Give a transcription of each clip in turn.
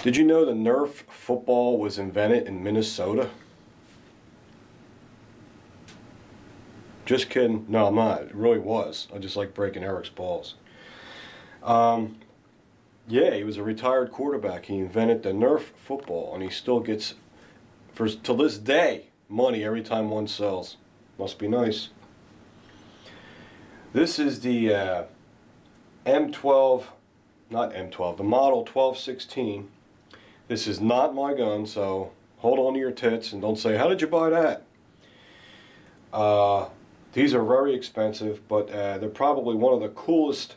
Did you know the Nerf football was invented in Minnesota? Just kidding. No, I'm not. It really was. I just like breaking Eric's balls. Yeah, he was a retired quarterback. He invented the Nerf football, and he still gets, to this day, money every time one sells. Must be nice. This is the M12, not M12, the model 1216. This is not my gun, so hold on to your tits and don't say, how did you buy that? These are very expensive, but they're probably one of the coolest,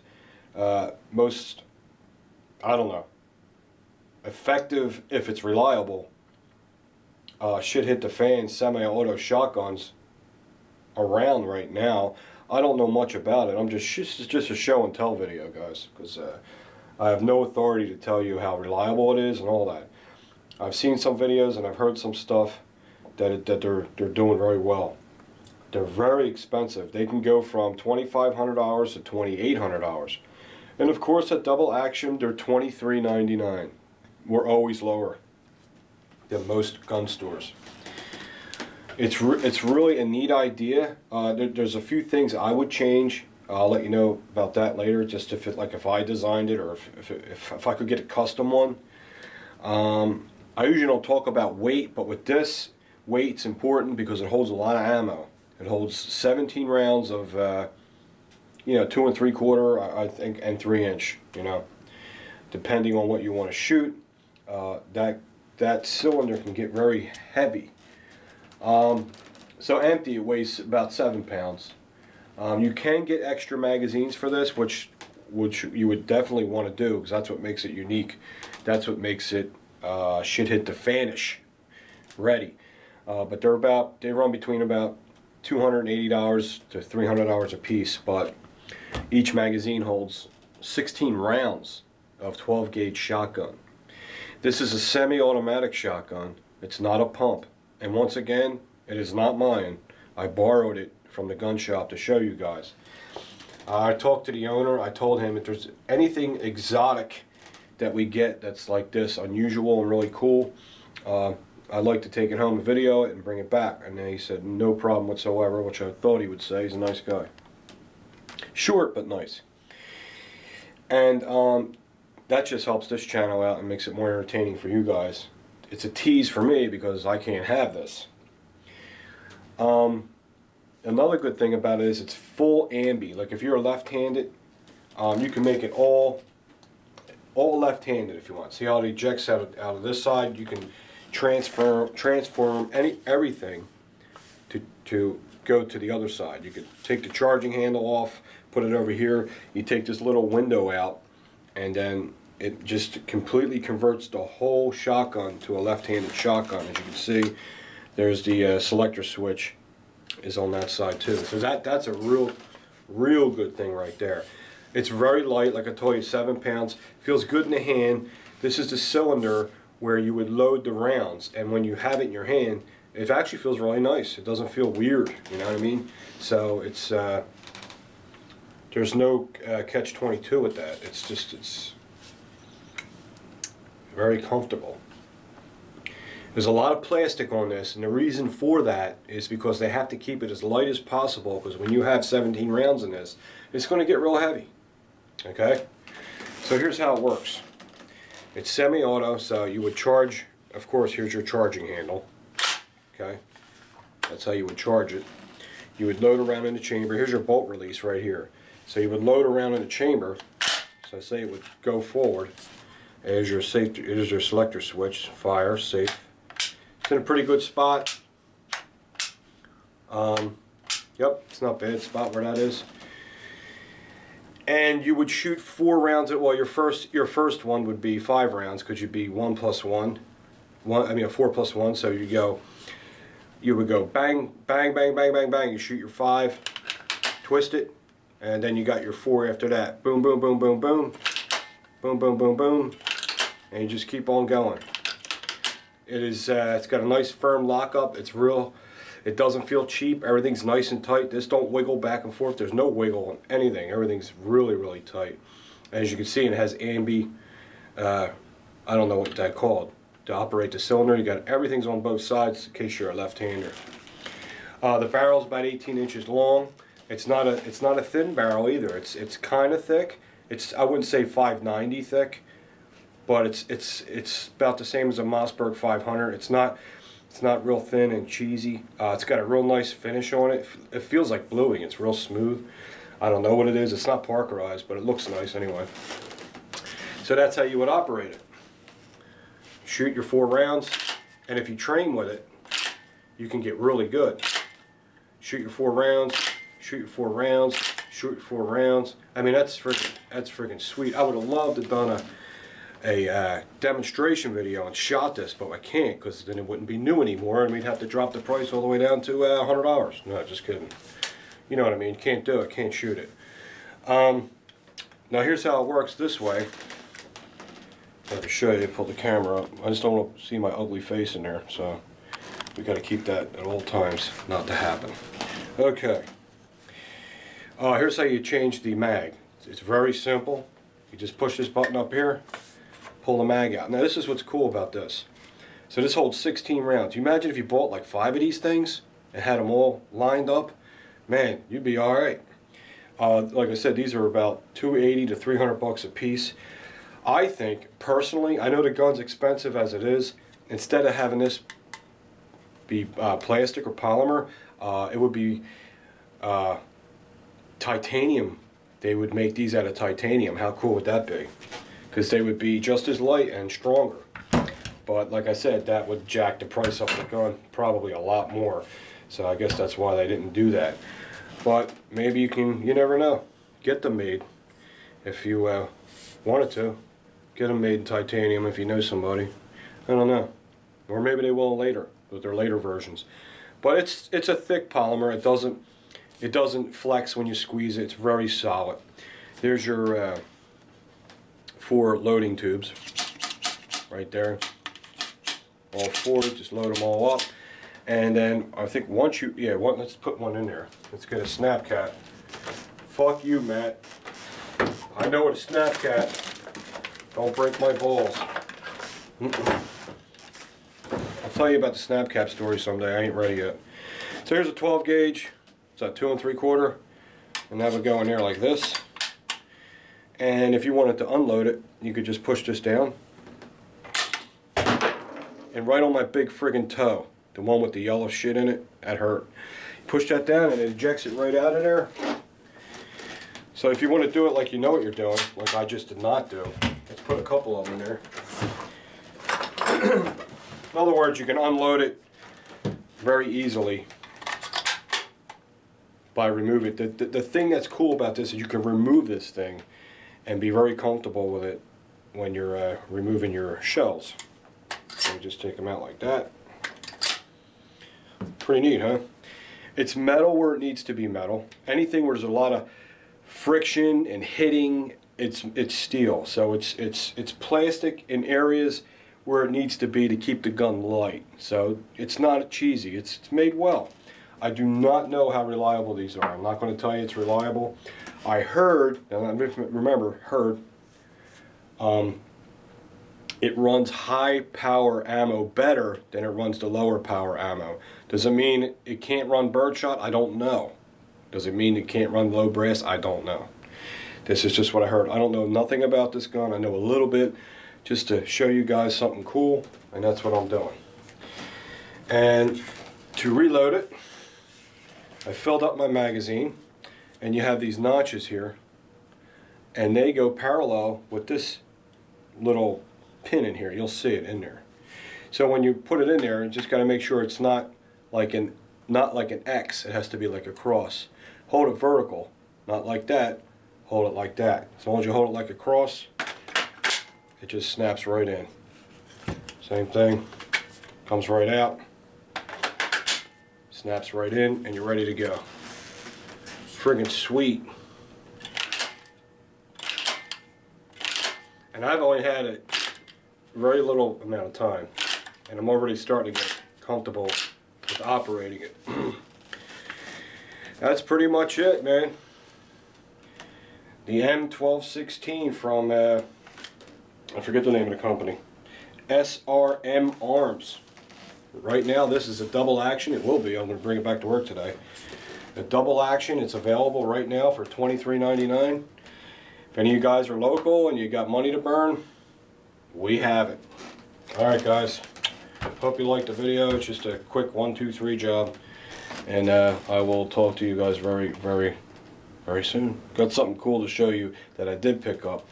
most, I don't know, effective, if it's reliable, shit hit the fan semi-auto shotguns around right now. I don't know much about it. It's just a show and tell video, guys, because I have no authority to tell you how reliable it is and all that. I've seen some videos and I've heard some stuff that they're doing very well. They're very expensive. They can go from $2,500 to $2,800. And of course at double action they're $23.99. We're always lower than most gun stores. It's really a neat idea. There's a few things I would change. I'll let you know about that later. Just if I designed it, or if I could get a custom one. I usually don't talk about weight, but with this, weight's important because it holds a lot of ammo. It holds 17 rounds of 2 3/4, I think, and 3-inch. Depending on what you want to shoot. That cylinder can get very heavy. So empty, it weighs about 7 pounds. You can get extra magazines for this, which you would definitely want to do, because that's what makes it unique. That's what makes it shit hit the fanish ready. But they run between about $280 to $300 a piece. But each magazine holds 16 rounds of 12 gauge shotgun. This is a semi-automatic shotgun. It's not a pump. And once again, it is not mine. I borrowed it from the gun shop to show you guys. I talked to the owner. I told him if there's anything exotic that we get that's like this, unusual and really cool, I'd like to take it home and video it and bring it back. And then he said no problem whatsoever, which I thought he would say. He's a nice guy. Short but nice. And that just helps this channel out and makes it more entertaining for you guys. It's a tease for me because I can't have this. Another good thing about it is it's full ambi. Like if you're left-handed, you can make it all left-handed if you want. See how it ejects out of this side? You can transform everything to go to the other side. You could take the charging handle off, put it over here. You take this little window out, and then it just completely converts the whole shotgun to a left-handed shotgun. As you can see, there's the selector switch is on that side too. So that's a real good thing right there. It's very light, like I told you, 7 pounds. Feels good in the hand. This is the cylinder where you would load the rounds, and when you have it in your hand, it actually feels really nice. It doesn't feel weird, you know what I mean? So it's there's no catch-22 with that. It's very comfortable. There's a lot of plastic on this, and the reason for that is because they have to keep it as light as possible, because when you have 17 rounds in this, it's going to get real heavy. Okay? So here's how it works. It's semi-auto, so you would charge, of course, here's your charging handle. Okay? That's how you would charge it. You would load around in the chamber. Here's your bolt release right here. So you would load around in the chamber. So say it would go forward. There's your safety, there's your selector switch, fire, safe. It's in a pretty good spot. Yep, it's not bad spot where that is. And you would shoot 4 rounds at, well, your first one would be 5 rounds, because you'd be 1 plus 1. 4 plus 1, so you would go bang, bang, bang, bang, bang, bang. You shoot your 5, twist it, and then you got your 4 after that. Boom, boom, boom, boom, boom. Boom, boom, boom, boom. And you just keep on going. It's got a nice firm lockup. It's real. It doesn't feel cheap. Everything's nice and tight. This don't wiggle back and forth. There's no wiggle on anything. Everything's really, really tight. As you can see, it has ambi I don't know what that's called. To operate the cylinder, you got everything's on both sides in case you're a left-hander. The barrel's about 18 inches long. It's not a thin barrel either. It's kind of thick. I wouldn't say 590 thick, but it's about the same as a Mossberg 500. It's not real thin and cheesy. It's got a real nice finish on it. It feels like bluing. It's real smooth. I don't know what it is. It's not Parkerized, but it looks nice anyway. So that's how you would operate it. Shoot your 4 rounds, and if you train with it, you can get really good. Shoot your 4 rounds, shoot your 4 rounds, shoot your 4 rounds. I mean, that's freaking sweet. I would have loved to have done a demonstration video and shot this, but I can't because then it wouldn't be new anymore, and we'd have to drop the price all the way down to $100. No, just kidding. You know what I mean? Can't do it. Can't shoot it. Now here's how it works this way. I can show you. Pull the camera up. I just don't want to see my ugly face in there, so we got to keep that at all times not to happen. Okay. Here's how you change the mag. It's very simple. You just push this button up here, pull the mag out. Now this is what's cool about this. So this holds 16 rounds. You imagine if you bought like 5 of these things and had them all lined up, man, you'd be all right. Like I said, these are about $280 to $300 a piece. I think, personally, I know the gun's expensive as it is. Instead of having this be plastic or polymer, it would be titanium. They would make these out of titanium. How cool would that be? Because they would be just as light and stronger. But like I said, that would jack the price up of the gun probably a lot more. So I guess that's why they didn't do that. But maybe you never know. Get them made if you wanted to. Get them made in titanium if you know somebody. I don't know. Or maybe they will later with their later versions. But it's a thick polymer. It doesn't flex when you squeeze it. It's very solid. There's your 4 loading tubes right there. All 4. Just load them all up. And then I think once you let's put one in there. Let's get a snap cap. Fuck you, Matt. I know what a snap cap. Don't break my balls. I'll tell you about the snap cap story someday. I ain't ready yet. So here's a 12 gauge. It's a 2 3/4, and that would go in there like this. And if you wanted to unload it, you could just push this down. And right on my big friggin' toe, the one with the yellow shit in it, that hurt. Push that down and it ejects it right out of there. So if you want to do it like you know what you're doing, like I just did not do, let's put a couple of them in there. In other words, you can unload it very easily by removing it. The thing that's cool about this is you can remove this thing and be very comfortable with it when you're removing your shells. So you just take them out like that. Pretty neat, huh? It's metal where it needs to be metal. Anything where there's a lot of friction and hitting, it's steel. So it's plastic in areas where it needs to be to keep the gun light. So it's not cheesy. It's made well. I do not know how reliable these are. I'm not going to tell you it's reliable. I heard, and remember, it runs high power ammo better than it runs the lower power ammo. Does it mean it can't run birdshot? I don't know. Does it mean it can't run low brass? I don't know. This is just what I heard. I don't know nothing about this gun. I know a little bit just to show you guys something cool, and that's what I'm doing. And to reload it, I filled up my magazine, and you have these notches here, and they go parallel with this little pin in here. You'll see it in there. So when you put it in there, you just got to make sure it's not like an X. It has to be like a cross. Hold it vertical, not like that. Hold it like that. As long as you hold it like a cross, it just snaps right in. Same thing, comes right out, snaps right in, and you're ready to go. Friggin' sweet. And I've only had it very little amount of time, and I'm already starting to get comfortable with operating it. That's pretty much it, man. The M1216 from, I forget the name of the company. SRM Arms. Right now, this is a double action. It will be. I'm going to bring it back to work today. A double action. It's available right now for $23.99. If any of you guys are local and you got money to burn, we have it. Alright guys, hope you liked the video. It's just a quick 1, 2, 3 job. And I will talk to you guys very, very, very soon. Got something cool to show you that I did pick up.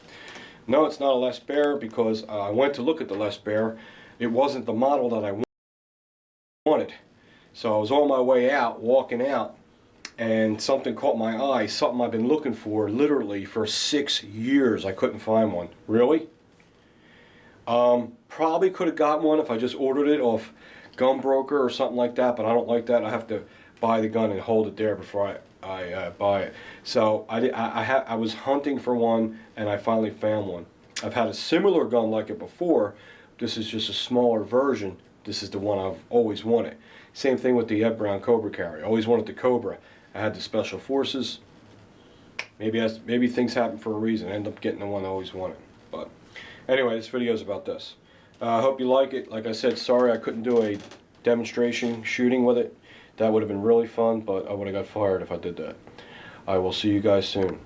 No, it's not a Les Bear because I went to look at the Les Bear. It wasn't the model that I wanted. So I was on my way out, walking out, and something caught my eye, something I've been looking for literally for 6 years. I couldn't find one. Really? Probably could have got one if I just ordered it off Gun Broker or something like that, but I don't like that. I have to buy the gun and hold it there before I buy it. So I was hunting for one, and I finally found one. I've had a similar gun like it before. This is just a smaller version. This is the one I've always wanted. Same thing with the Ed Brown Cobra carry. I always wanted the Cobra. I had the Special Forces. Maybe things happen for a reason. I end up getting the one I always wanted. But anyway, this video is about this. I hope you like it. Like I said, sorry I couldn't do a demonstration shooting with it. That would have been really fun, but I would have got fired if I did that. I will see you guys soon.